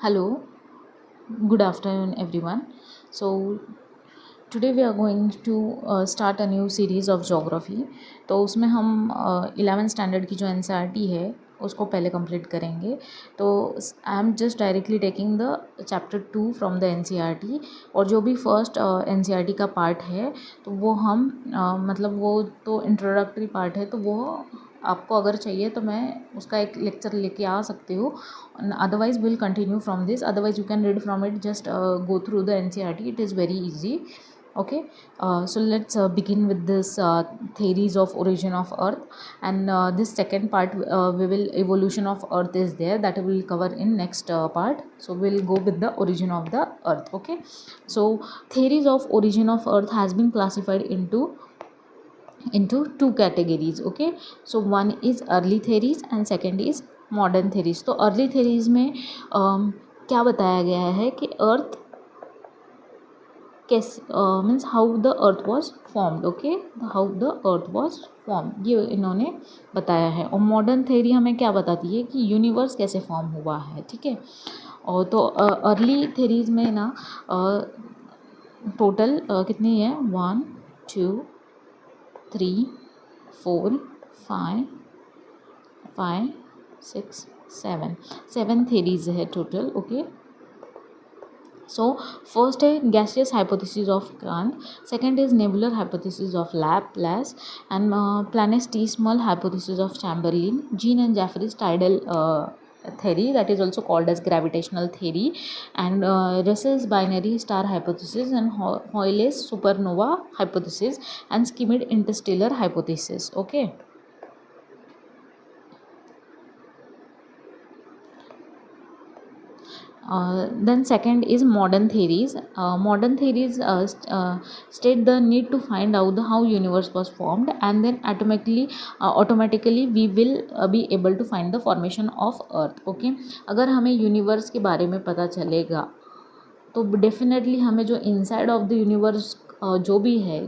Hello, good afternoon, everyone. So, today we are going to start a new series of geography. तो उसमें हम 11th standard की जो NCERT है उसको पहले कंप्लीट करेंगे. तो I am just directly taking the chapter 2 from the NCERT. और जो भी फर्स्ट एनसीईआरटी का पार्ट है तो वो हम मतलब वो तो इंट्रोडक्टरी पार्ट है, तो वो आपको अगर चाहिए तो मैं उसका एक लेक्चर लेके आ सकती हूँ. Otherwise will continue from this, otherwise you can read from it. Just go through the NCERT, it is very easy. Okay, so let's begin with this theories of origin of earth. And this second part, we will evolution of earth is there, that we will cover in next part. So we'll go with the origin of the earth. Okay, so theories of origin of earth has been classified into two categories. Okay, so one is early theories and second is modern theories. तो early theories में क्या बताया गया है कि अर्थ कैसे means how the earth was formed. Okay, how the earth was form, ये इन्होंने बताया है. और मॉडर्न थ्योरी हमें क्या बताती है कि यूनिवर्स कैसे फॉर्म हुआ है. ठीक है, और तो अर्ली थ्योरीज में ना टोटल कितनी है, 1 2 3 4 5 5 6 7 थ्योरीज है टोटल. ओके, so first है gaseous hypothesis of Kant, second is nebular hypothesis of Laplace, and planetesimal hypothesis of Chamberlain, Jean and Jeffrey's tidal theory, that is also called as gravitational theory, and Russell's binary star hypothesis, and Hoyle's supernova hypothesis, and skimmed interstellar hypothesis. Okay, then second is modern theories. Modern theories state the need to find out how universe was formed, and then automatically we will be able to find the formation of earth. Okay, अगर हमें universe के बारे में पता चलेगा तो definitely हमें जो इनसाइड ऑफ द यूनिवर्स जो भी है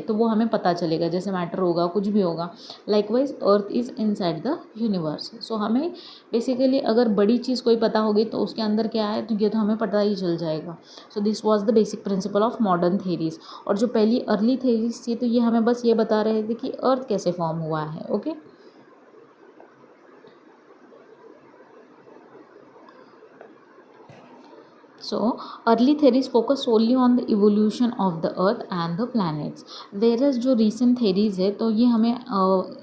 तो वो हमें पता चलेगा. जैसे मैटर होगा, कुछ भी होगा. Likewise earth is inside the universe. So हमें बेसिकली अगर बड़ी चीज़ कोई पता होगी तो उसके अंदर क्या है तो ये तो हमें पता ही चल जाएगा. So this was the basic principle of modern theories. और जो पहली अर्ली थेरीज थी तो ये हमें बस ये बता रहे थे कि अर्थ कैसे फॉर्म हुआ है. Okay, So, early theories focus solely on the evolution of the earth and the planets. Whereas जो recent theories है तो ये हमें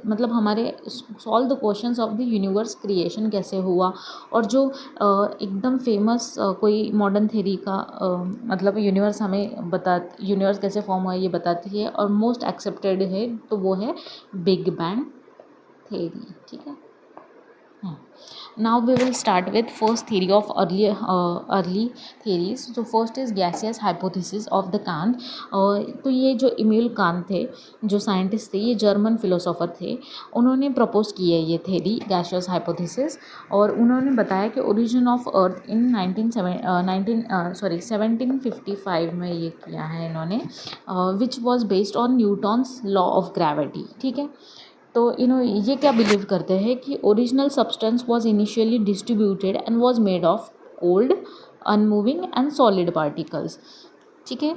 मतलब हमारे solve the questions of the universe creation कैसे हुआ. और जो एकदम फेमस कोई मॉडर्न थेरी का मतलब यूनिवर्स कैसे फॉर्म हुआ ये बताती है, और मोस्ट एक्सेप्टेड है तो वो है बिग बैंग थेरी. ठीक है, now we will start with first theory of early theories. So first is gaseous hypothesis of the Kant. तो ये जो इम्यूल कांत थे, जो साइंटिस्ट थे, ये जर्मन फिलोसोफर थे. उन्होंने प्रपोज की है ये थेरी गैसियस हाइपोथेसिस, और उन्होंने बताया कि ओरिजिन ऑफ अर्थ इन 1755 में ये किया है इन्होंने, which was based on Newton's law of gravity. ठीक है, तो ये क्या बिलीव करते हैं कि original substance was initially distributed and was made of cold, unmoving and solid particles. ठीक है,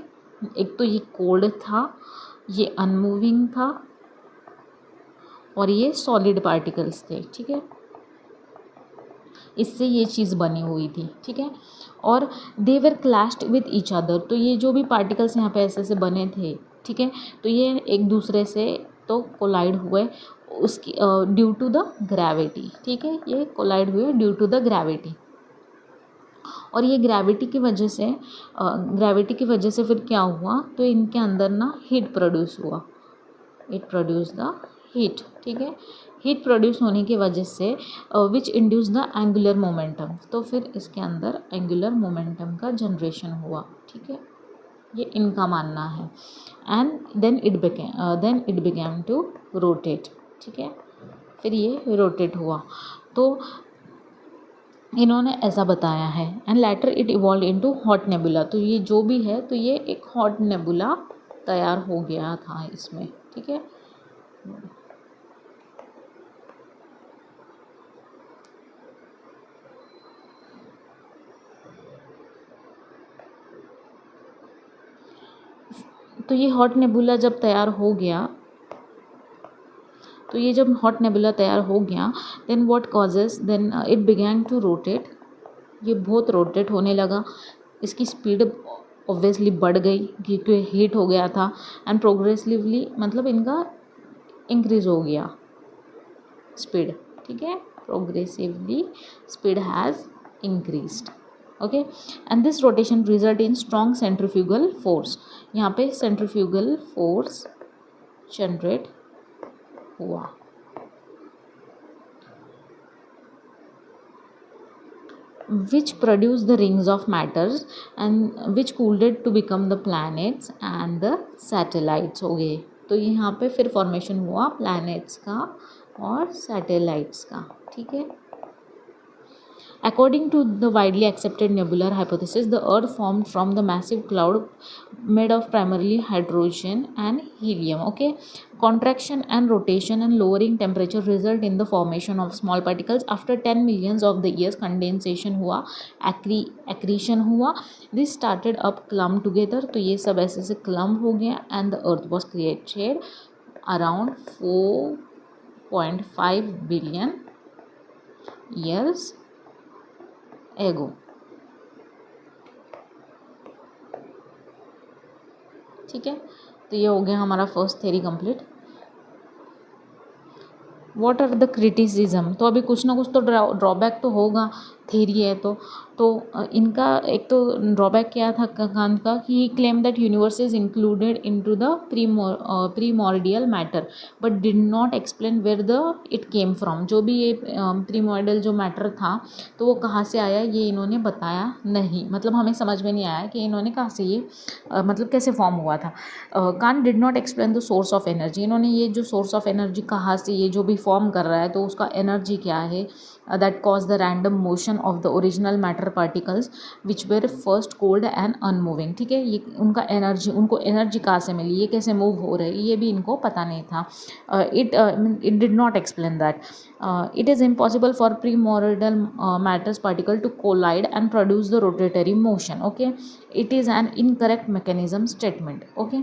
एक तो ये कोल्ड था, ये अनमूविंग था, और ये सॉलिड पार्टिकल्स थे. ठीक है, इससे ये चीज़ बनी हुई थी. ठीक है, और दे वर क्लैश्ड विथ ईच अदर. तो ये जो भी पार्टिकल्स यहाँ पे ऐसे ऐसे बने थे, ठीक है, तो ये एक दूसरे से तो कोलाइड हुए उसकी ड्यू टू द ग्रेविटी. ठीक है, ये कोलाइड हुए ड्यू टू द ग्रेविटी. और ये ग्रेविटी की वजह से फिर क्या हुआ, तो इनके अंदर ना हीट प्रोड्यूस हुआ. It produce the heat. ठीक है, हीट प्रोड्यूस होने की वजह से which induce the angular momentum. तो फिर इसके अंदर एंगुलर मोमेंटम का जनरेशन हुआ. ठीक है, ये इनका मानना है. And then it began to rotate. ठीक है, फिर ये रोटेट हुआ. तो इन्होंने ऐसा बताया है. And later it evolve into hot nebula. तो ये जो भी है तो ये एक हॉट नेबुला तैयार हो गया था इसमें. ठीक है, तो ये हॉट नेबुला जब तैयार हो गया, तो ये जब हॉट नेबुला तैयार हो गया, then what causes, then it began to rotate, ये बहुत रोटेट होने लगा, इसकी स्पीड ऑब्वियसली बढ़ गई क्योंकि हीट हो गया था, एंड प्रोग्रेसिवली मतलब इनका इंक्रीज हो गया स्पीड, ठीक है, progressively speed has increased, okay, and this rotation result in strong centrifugal force, यहाँ पे सेंट्रीफ्यूगल फोर्स जनरेट हुआ, which produce the rings of matters and which cooled it to become the planets and the satellites हो गए। तो यहाँ पे फिर formation हुआ प्लैनेट्स का और सैटेलाइट्स का, ठीक है। According to the widely accepted nebular hypothesis, the Earth formed from the massive cloud made of primarily hydrogen and helium. Okay, contraction and rotation and lowering temperature result in the formation of small particles. After 10 millions of the years, condensation हुआ, accretion हुआ. This started up clump together. तो ये सब ऐसे से clump हो गया and the Earth was created around 4.5 billion years एगो, ठीक है। तो ये हो गया हमारा first theory complete. What are the criticism, तो अभी कुछ ना कुछ तो ड्रॉबैक तो होगा, थ्योरी है तो इनका एक तो ड्रॉबैक क्या था कांत का कि he claim that universe is included into the primordial matter but did not explain where the it came from, जो भी ये प्रीमोर्डियल जो मैटर था तो वो कहाँ से आया ये इन्होंने बताया नहीं, मतलब हमें समझ में नहीं आया कि इन्होंने कहाँ से ये मतलब कैसे फॉर्म हुआ था। Kant did not explain the source of energy, इन्होंने ये जो सोर्स ऑफ एनर्जी कहाँ से ये जो भी फॉर्म कर रहा है तो उसका एनर्जी क्या है, that caused the random motion of the original matter particles which were first cold and unmoving, ठीक है। ये उनका एनर्जी, उनको एनर्जी कहाँ से मिली, ये कैसे मूव हो रहे, ये भी इनको पता नहीं था। It did not explain that it is impossible for primordial matters particle to collide and produce the rotatory motion, okay, it is an incorrect mechanism statement, okay।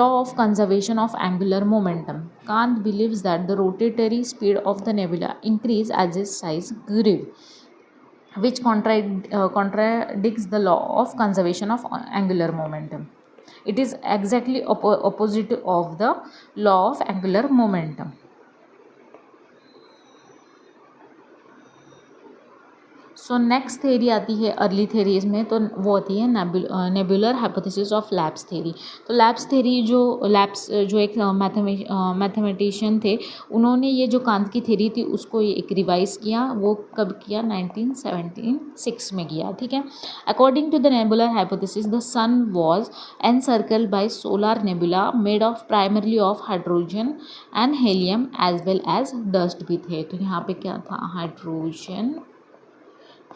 Law of conservation of angular momentum, Kant believes that the rotatory speed of the nebula increase as its size grew, which contradicts the law of conservation of angular momentum. It is exactly opposite of the law of angular momentum. So next theory आती है early theories में, तो वो होती है nebular hypothesis of lapse theory. तो lapse theory जो एक मैथमेटिशियन थे, उन्होंने ये जो कांत की थेरी थी उसको एक रिवाइज किया, वो कब किया, 1976 में किया, ठीक है। According to the nebular hypothesis the sun was encircled by solar nebula made of primarily of hydrogen and helium as well as dust भी थे। तो यहाँ पे क्या था, hydrogen,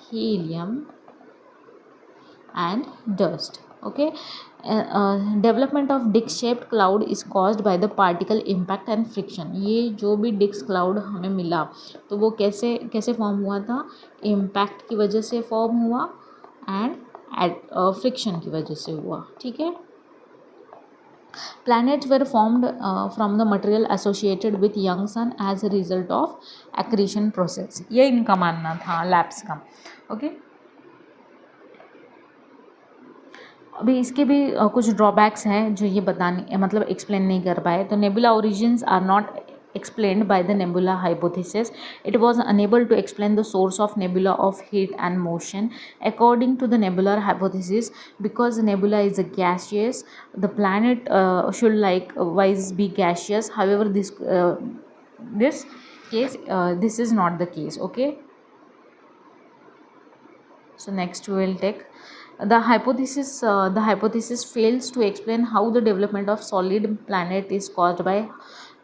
helium and dust, okay। Development of disc shaped cloud is caused by the particle impact and friction, ये जो भी डिस्क क्लाउड हमें मिला तो वो कैसे फॉर्म हुआ था, इम्पैक्ट की वजह से फॉर्म हुआ एंड फ्रिक्शन की वजह से हुआ, ठीक है। Planets were formed from the material associated with young sun as a result of accretion process, ये इनका मानना था लैब्स का, ओके। अभी इसके भी कुछ ड्रॉबैक्स हैं जो ये बताने मतलब एक्सप्लेन नहीं कर पाए। तो nebula origins are not explained by the nebula hypothesis. It was unable to explain the source of nebula of heat and motion. According to the nebular hypothesis, because the nebula is a gaseous, the planet should likewise be gaseous. However, this case this is not the case, okay। So next we will take the hypothesis fails to explain how the development of solid planet is caused by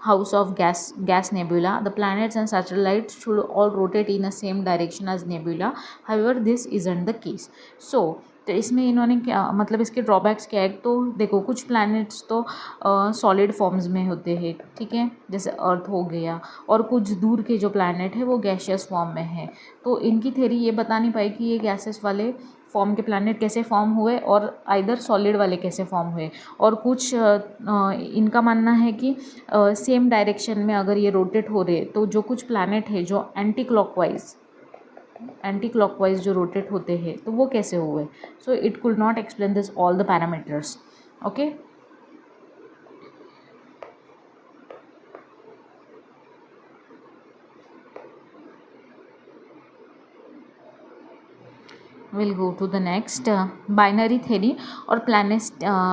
house of gas nebula. The planets and satellites should all rotate in the same direction as nebula. However, this isn't the case. So तो इसमें इन्होंने क्या मतलब इसके drawbacks क्या है, तो देखो कुछ प्लैनेट्स तो सॉलिड फॉर्म्स में होते हैं, ठीक है, जैसे अर्थ हो गया, और कुछ दूर के जो प्लैनेट है वो गैशियस फॉर्म में है। तो इनकी थ्योरी ये बता नहीं पाई कि ये गैसेस वाले फॉर्म के प्लैनेट कैसे फॉर्म हुए और आइदर सॉलिड वाले कैसे फॉर्म हुए। और कुछ इनका मानना है कि सेम डायरेक्शन में अगर ये रोटेट हो रहे तो जो कुछ प्लैनेट है जो एंटी क्लॉकवाइज जो रोटेट होते हैं तो वो कैसे हुए। So it could not explain this all the parameters. Okay, will go to the next binary theory और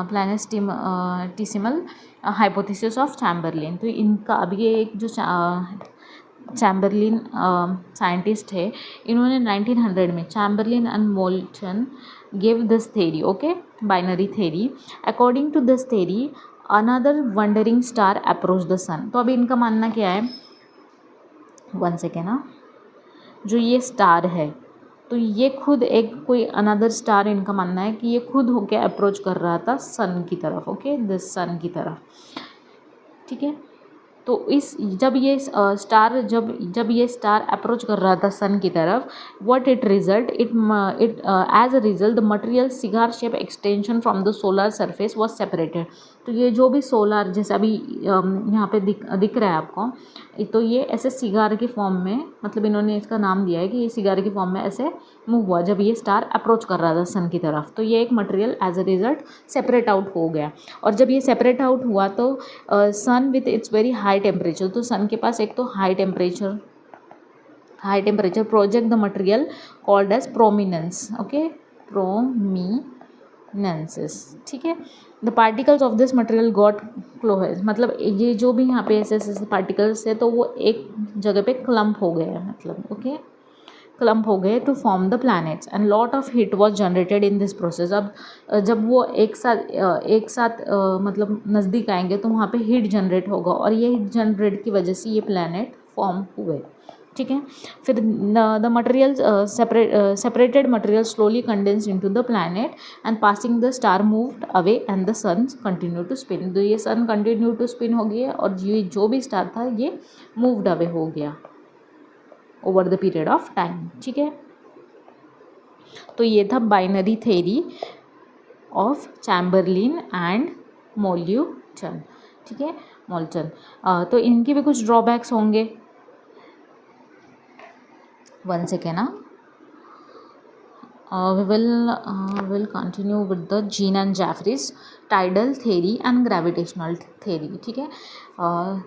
प्लानिस्टिसिमल हाइपोथेसिस ऑफ चैम्बरलिन। तो इनका अभी ये एक जो चैम्बरलिन साइंटिस्ट है, इन्होंने 1900 में Chamberlin and Moulton gave this theory, okay, binary theory. According to this theory another wandering star approach the sun. तो अभी इनका मानना क्या है, वन सेकेंड ना, जो ये स्टार है तो ये खुद एक कोई अनदर स्टार, इनका मानना है कि ये खुद होके अप्रोच कर रहा था सन की तरफ, ओके, दिस सन की तरफ, ठीक है। तो इस जब ये स्टार अप्रोच कर रहा था सन की तरफ, what it result it as a result the material cigar shape extension from the solar surface was separated. तो ये जो भी सोलर, जैसे अभी यहाँ पे दिख रहा है आपको, तो ये ऐसे सिगार के फॉर्म में, मतलब इन्होंने इसका नाम दिया है कि ये सिगार के फॉर्म में ऐसे मूव हुआ जब ये स्टार अप्रोच कर रहा था सन की तरफ। तो ये एक material as a result separate out हो गया। और जब ये सेपरेट आउट हुआ तो sun with its very high temperature, तो सन के पास एक तो high temperature project the material called as prominence, okay, prominences, ठीक है। The particles of this material got close, मतलब ये जो भी यहाँ पे ऐसे पार्टिकल्स है तो वो एक जगह पे क्लम्प हो गए, मतलब ओके, क्लम्प हो गए to form the planets and lot of heat was generated in this process. अब जब वो एक साथ मतलब नज़दीक आएंगे तो वहाँ पे हीट जनरेट होगा और ये हीट जनरेट की वजह से ये प्लैनेट फॉर्म हुए, ठीक है। फिर the material separated material slowly condense into the planet and passing the star moved away and the sun continue to spin. तो ये सन कंटिन्यू टू स्पिन हो गया और ये जो भी स्टार था ये मूव्ड अवे हो गया over the period of time, ठीक है। तो ये था binary theory of Chamberlin and Moulton, ठीक है, मोल्टन। तो इनके भी कुछ ड्रॉबैक्स होंगे, वन सेकेंड ना, we will continue with the Jean and Jeffreys tidal theory and gravitational theory, ठीक है।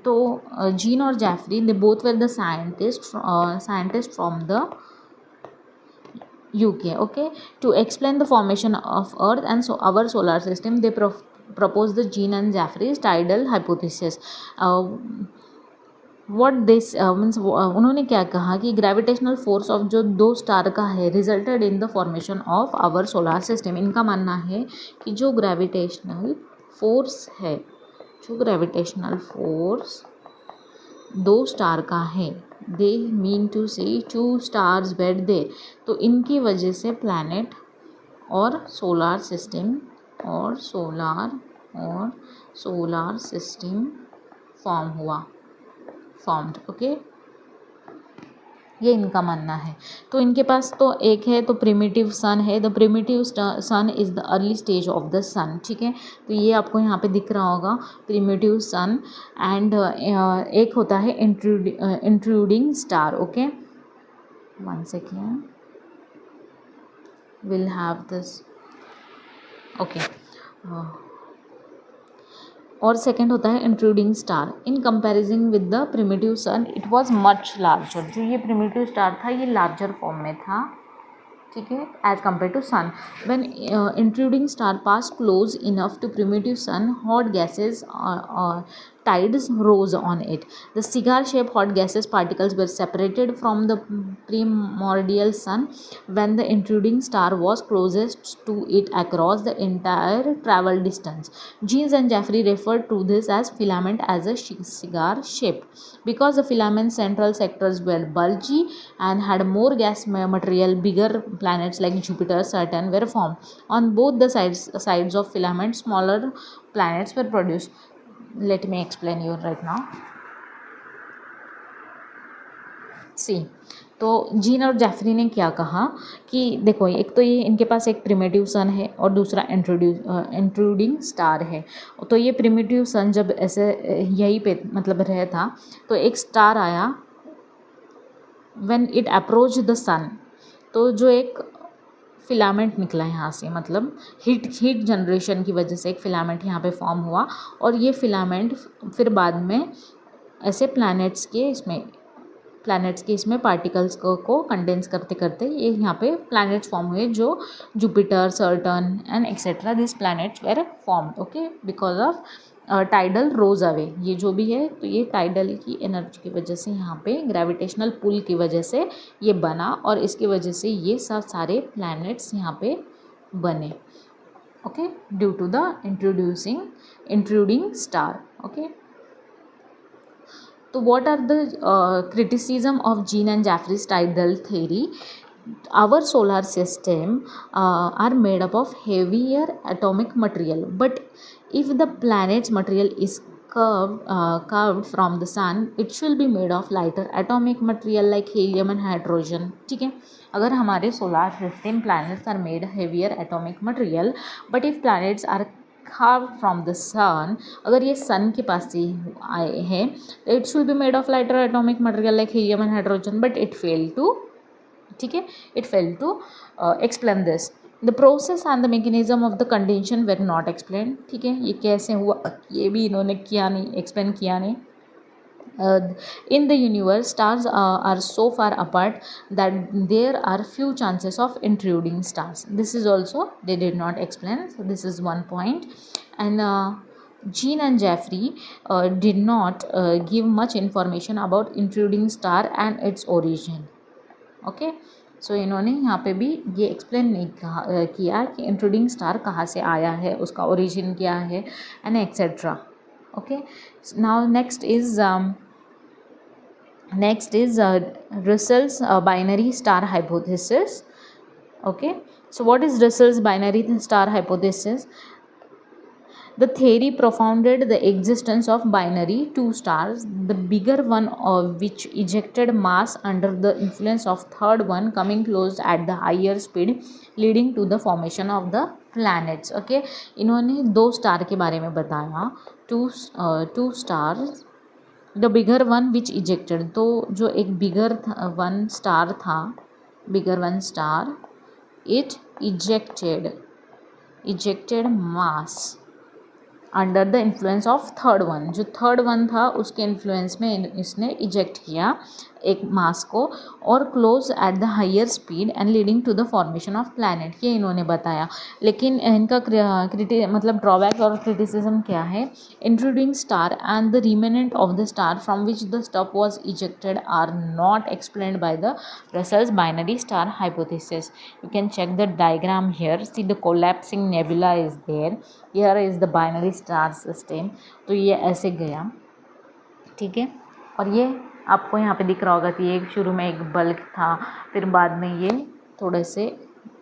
तो जीन और Jeffrey they both were the scientist from the UK, okay. To explain the formation of Earth and our solar system, they proposed the Jean and Jeffreys tidal hypothesis. What this means, उन्होंने क्या कहा कि gravitational force of जो दो star का है resulted in the formation of our solar system. इनका मानना है कि जो ग्रेविटेशनल फोर्स दो स्टार का है, दे मीन टू से 2 स्टार्स वेर देयर, तो इनकी वजह से प्लैनेट और सोलर सिस्टम फॉर्म्ड, ओके, ये इनका मानना है। तो इनके पास तो एक है तो प्रिमिटिव सन है, the primitive sun is the early stage of the sun, ठीक है। तो ये आपको यहाँ पे दिख रहा होगा प्रिमिटिव सन एंड एक होता है intruding star, okay, one second, will have this, okay. और सेकेंड होता है intruding star. In comparison with the primitive sun it was much larger. जो ये प्रिमिटिव स्टार था ये लार्जर फॉर्म में था, ठीक है, as compare to sun. When intruding star pass close enough to primitive sun, hot gases tides rose on it. The cigar-shaped hot gases particles were separated from the primordial sun when the intruding star was closest to it across the entire travel distance. Jeans and Jeffrey referred to this as filament as a cigar shape because the filament central sectors were bulgy and had more gas material. Bigger planets like Jupiter, Saturn were formed. On both the sides of filament, smaller planets were produced. Let me explain you right now. सी तो Jean और Jeffrey ने क्या कहा कि देखो, एक तो ये इनके पास एक प्रिमिटिव सन है और दूसरा इंट्रूडिंग स्टार है. तो ये प्रिमिटिव सन जब ऐसे यहीं पे मतलब रहा था तो एक स्टार आया when it approach the sun. तो जो एक फिलामेंट निकला यहाँ से, मतलब हीट जनरेशन की वजह से एक फिलामेंट यहाँ पे फॉर्म हुआ और ये फिलामेंट फिर बाद में ऐसे प्लैनेट्स के इसमें पार्टिकल्स को कंडेंस करते करते ये यहाँ पे प्लैनेट्स फॉर्म हुए जो Jupiter, Saturn and etcetera. This planets were formed okay because of tidal rose away. ये जो भी है तो ये टाइडल की एनर्जी की वजह से यहाँ पे ग्रेविटेशनल पुल की वजह से ये बना और इसकी वजह से ये सब सारे प्लैनेट्स यहाँ पे बने okay due to the intruding star. Okay, तो what are the criticism of Jean and Jeffrey's tidal theory? Our solar system are made up of heavier atomic material, but if the planet's material is curved from the sun, it should be made of lighter atomic material like helium and hydrogen. ठीक है, अगर हमारे solar system planets are made heavier atomic material, but if planets are carved from the sun, अगर ये सन के पास से आए हैं, it should be made of lighter atomic material like helium and hydrogen, but it failed to, ठीक है, it failed to explain this. The process and the mechanism of the condension were not explained. ठीक है, ये कैसे हुआ ये भी इन्होंने किया नहीं, एक्सप्लेन किया नहीं. In the universe, stars are so far apart that there are few chances of intruding stars. This is also they did not explain. So this is one point. And Jean and Jeffrey did not give much information about intruding star and its origin. Okay. सो इन्होंने यहाँ पे भी ये explain नहीं किया कि intruding star कहाँ से आया है, उसका ओरिजिन क्या है and etcetera. Okay, now next is Russell's binary star hypothesis. Okay, so what is Russell's binary star hypothesis? The theory propounded the existence of binary two stars, the bigger one of which ejected mass under the influence of third one coming close at the higher speed, leading to the formation of the planets. Okay, इन्होंने दो star के बारे में बताया, two stars. The bigger one which ejected, तो जो एक bigger one star it ejected mass under the influence of third one. जो थर्ड वन था उसके इन्फ्लुएंस में इसने इजेक्ट किया एक मास को और close at the higher speed and leading to the formation of planet. ये इन्होंने बताया. लेकिन इनका मतलब ड्रॉबैक और क्रिटिसिज्म क्या है? Intruding star and the remnant of the star from which the stuff was ejected are not explained by the Russell's binary star hypothesis. You can check the diagram here. See the collapsing nebula is there, here is the binary star system. तो ये ऐसे गया, ठीक है, और ये आपको यहाँ पे दिख रहा होगा कि ये शुरू में एक बल्क था, फिर बाद में ये थोड़े से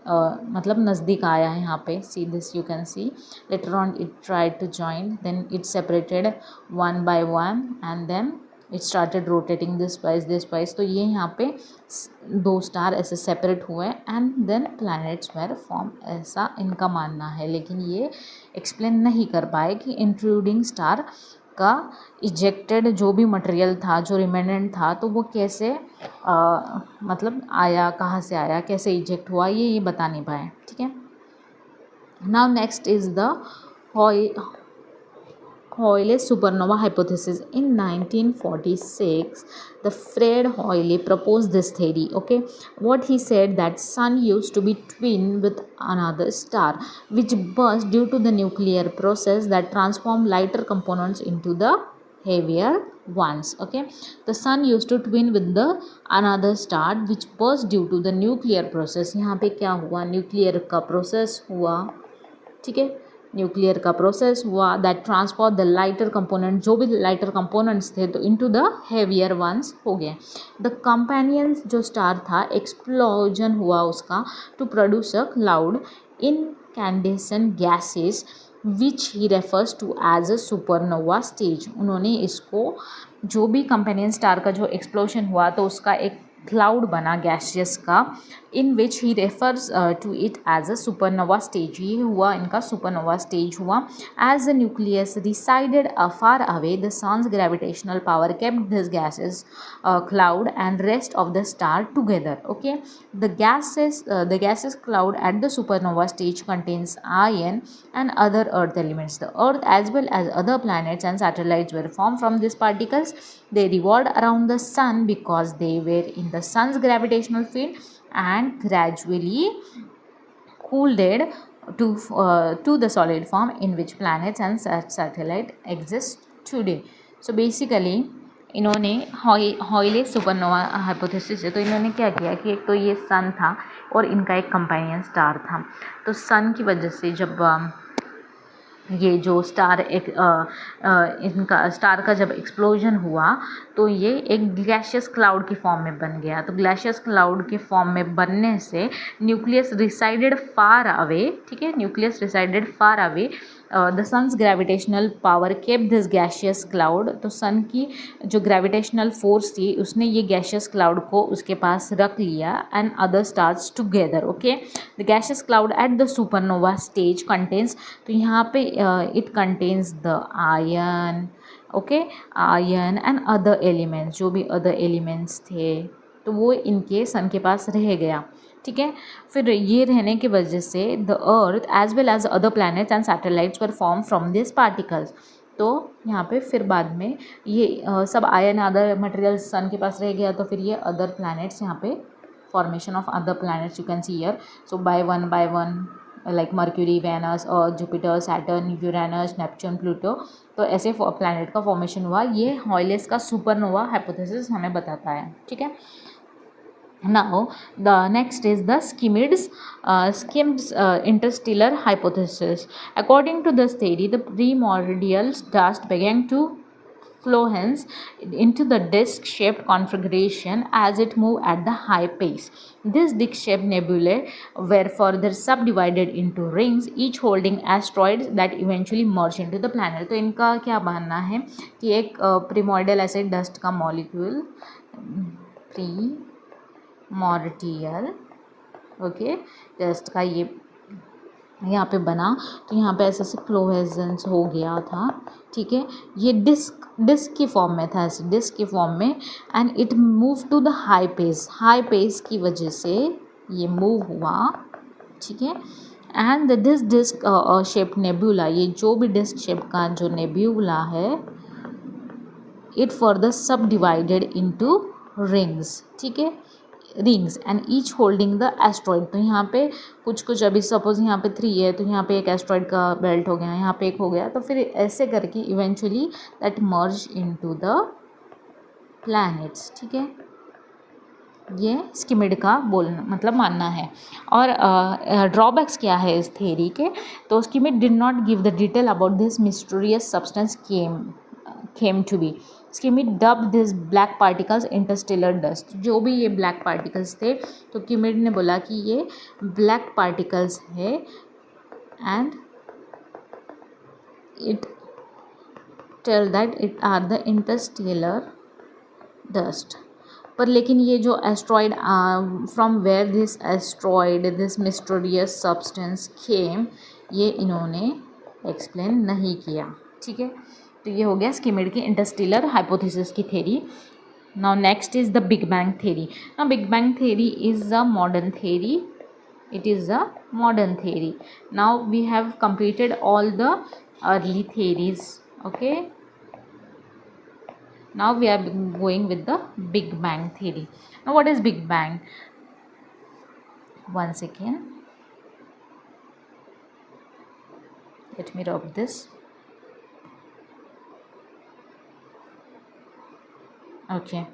मतलब नज़दीक आया है यहाँ पे. See this, you can see later on it tried to join, then it separated one by one and then it started rotating this wise. तो ये यहाँ पे दो स्टार ऐसे सेपरेट हुए and then planets were form, ऐसा इनका मानना है. लेकिन ये एक्सप्लेन नहीं कर पाए कि इंट्रूडिंग स्टार का इजेक्टेड जो भी मटेरियल था, जो रिमेनेंट था, तो वो कैसे मतलब आया, कहाँ से आया, कैसे इजेक्ट हुआ, ये बता नहीं पाए. ठीक है. Now next is the Hoyle supernova hypothesis. In 1946, the Fred Hoyle proposed this theory. Okay, what he said that sun used to be twin with another star, which burst due to the nuclear process that transformed lighter components into the heavier ones. Okay, the sun used to twin with the another star which burst due to the nuclear process. यहाँ पे क्या हुआ, nuclear का process हुआ, ठीक है, nuclear का process हुआ that transport the lighter component, जो भी लाइटर कंपोनेंट्स थे तो इनटू द हेवियर वंस हो गए. द कंपेनियन जो स्टार था एक्सप्लोजन हुआ उसका to produce a cloud incandescent gases which he refers to as a supernova stage. उन्होंने इसको, जो भी कंपेनियन स्टार का जो एक्सप्लोजन हुआ तो उसका एक क्लाउड बना गैसियस का, in which he refers to it as a supernova stage. ये हुआ इनका सुपरनोवा स्टेज हुआ. As the nucleus resided far away the sun's gravitational power kept this gases cloud and rest of the star together. Okay, the gases cloud at the supernova stage contains iron and other earth elements. The earth as well as other planets and satellites were formed from these particles. They revolved around the sun because they were in the sun's gravitational field and gradually cooled to the solid form in which planets and satellite exist today. So basically इन्होंने हॉयले supernova hypothesis है, तो इन्होंने क्या किया कि एक तो ये सन था और इनका एक कंपेनियन स्टार था. तो सन की वजह से जब ये जो स्टार इनका स्टार का जब एक्सप्लोजन हुआ तो ये एक ग्लेशियस क्लाउड की फॉर्म में बन गया. तो ग्लेशियस क्लाउड के फॉर्म में बनने से न्यूक्लियस रिसाइडेड फार अवे, ठीक है, nucleus resided far away. The sun's gravitational power kept this gaseous cloud. तो सन की जो ग्रेविटेशनल फोर्स थी उसने ये गैशियस क्लाउड को उसके पास रख लिया and other stars together. Okay, the gaseous cloud at the supernova stage contains, तो यहाँ पे it contains the iron, okay, iron and other elements, जो भी अदर एलिमेंट्स थे तो वो इनके सन के पास रह गया. ठीक है, फिर ये रहने की वजह से the earth as well as other planets and satellites were form from this particles. तो यहाँ पे फिर बाद में ये सब आयरन अदर मटेरियल्स सन के पास रह गया, तो फिर ये अदर प्लैनेट्स, यहाँ पे formation of other planets you can see here. So by one like Mercury, Venus और Jupiter, Saturn, Uranus, Neptune, Pluto, तो ऐसे प्लैनेट का फॉर्मेशन हुआ. ये हॉयलेस का सुपरनोवा हाइपोथेसिस हमें बताता है. ठीक है, now the next is the Schmidt's interstellar hypothesis. According to this theory, the primordial dust began to flow hence into the disc-shaped configuration as it moved at the high pace. These disc-shaped nebulae were further subdivided into rings, each holding asteroids that eventually merged into the planet. तो इनका क्या मानना है कि एक primordial ऐसे dust का molecule primordial, okay, dust का ये यहाँ पे बना, तो यहाँ पे ऐसे क्लोहेजेंस हो गया था. ठीक है, ये डिस्क की फॉर्म में था, ऐसे डिस्क की फॉर्म में, and it move to the high pace की वजह से ये मूव हुआ. ठीक है, and this disc shape nebula, ये जो भी डिस्क शेप का जो नेब्यूला है, it further subdivided into rings. ठीक है, rings and each holding the asteroid. तो यहाँ पे कुछ अभी सपोज यहाँ पे 3 है, तो यहाँ पे एक एस्ट्रॉइड का बेल्ट हो गया, यहाँ पे एक हो गया, तो फिर ऐसे करके eventually that merge into the planets. ठीक है, ये स्किमिड का बोलना मतलब मानना है. और ड्रॉबैक्स क्या है इस थ्योरी के, तो Schmidt did not give the detail about this mysterious substance came to be. Schmidt dubbed these black particles interstellar dust. जो भी ये black particles थे, तो Schmidt ने बोला कि ये black particles है and it tell that it are the interstellar dust. पर लेकिन ये जो asteroid from where this asteroid this mysterious substance came, ये इन्होंने एक्सप्लेन नहीं किया. ठीक है, तो ये हो गया स्किमिड की इंटरस्टेलर हाइपोथेसिस की theory. Now next is the big bang theory. Now big bang theory is a modern theory. It is a modern theory. Now we have completed all the early theories. Okay, now we are going with the Big Bang theory. Now what is Big Bang? One second, let me rub this. Okay.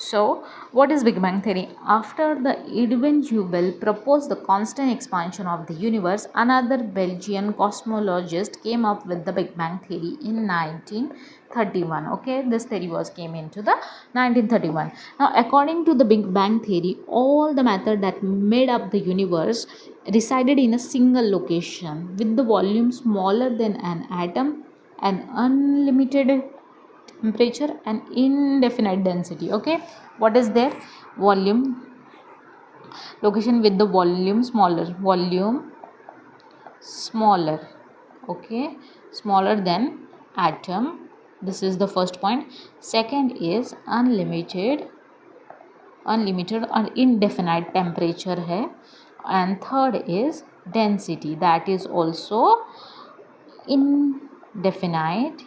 So, what is Big Bang Theory? After the Edwin Hubble proposed the constant expansion of the universe, another Belgian cosmologist came up with the Big Bang Theory in 1931. Okay, this theory was came into the 1931. Now, according to the Big Bang Theory, all the matter that made up the universe resided in a single location with the volume smaller than an atom and unlimited temperature and indefinite density. Okay, what is their volume location with the volume smaller, okay, smaller than atom. This is the first point. Second is unlimited or indefinite temperature hai. And third is density, that is also infinite.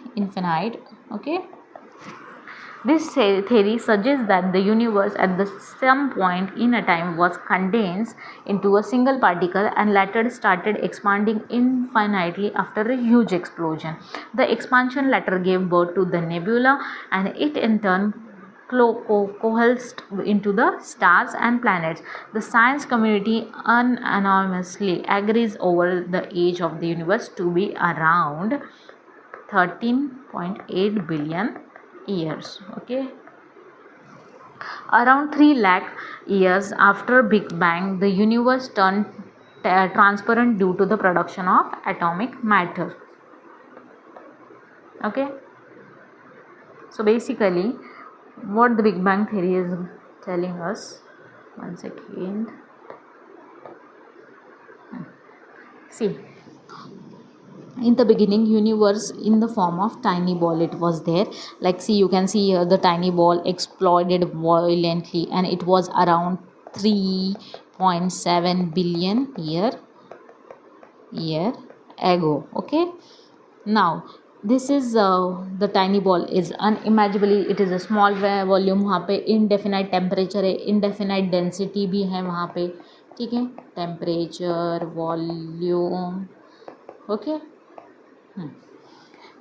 Okay, this theory suggests that the universe at some point in a time was condensed into a single particle and later started expanding infinitely after a huge explosion. The expansion later gave birth to the nebula, and it in turn coalesced into the stars and planets. The science community unanimously agrees over the age of the universe to be around 13.8 billion years. Okay, around 3 lakh years after Big Bang, the universe turned transparent due to the production of atomic matter. Okay, so basically what the Big Bang theory is telling us, one second, see, in the beginning universe in the form of tiny ball it was there. Like, see, you can see here the tiny ball exploded violently and it was around 3.7 billion year ago. Okay, now this is the tiny ball is unimaginably, it is a small volume, वहाँ पे indefinite temperature है, indefinite density भी है वहाँ पे, ठीक है, temperature, volume. Okay.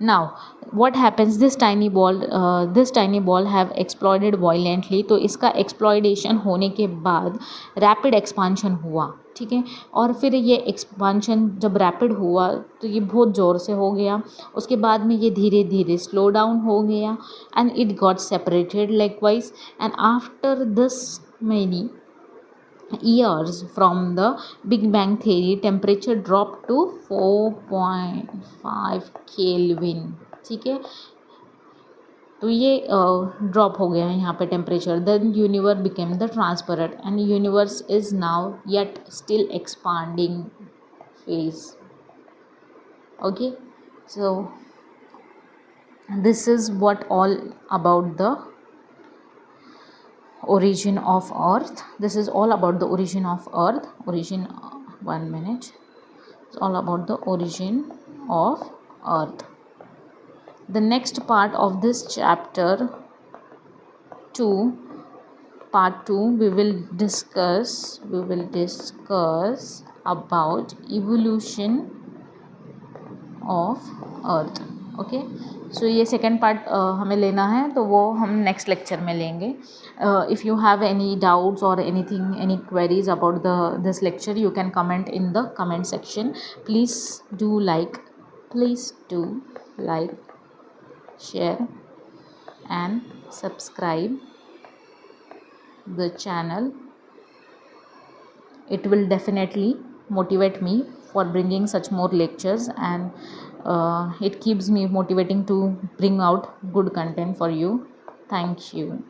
Now what happens, this tiny ball have exploded violently. तो इसका एक्सप्लॉयडेशन होने के बाद रैपिड एक्सपांशन हुआ, ठीक है, और फिर ये एक्सपांशन जब रैपिड हुआ तो ये बहुत ज़ोर से हो गया. उसके बाद में ये धीरे धीरे स्लो डाउन हो गया and it got separated likewise. And after this many years from the Big Bang theory, temperature dropped to 4.5 Kelvin. ठीक है, तो ये ड्रॉप हो गया है यहाँ पे temperature. Then universe became the transparent and universe is now yet still expanding phase. Okay, so this is what all about the origin of earth. This is all about the origin of earth. Origin, 1 minute, it's all about the origin of earth. The next part of this chapter 2, part 2, we will discuss about evolution of earth. Okay, so ये second part हमें लेना है तो वो हम next lecture में लेंगे. If you have any doubts और anything, any queries about this lecture, you can comment in the comment section. Please do like, share and subscribe the channel. It will definitely motivate me for bringing such more lectures, and it keeps me motivating to bring out good content for you. Thank you.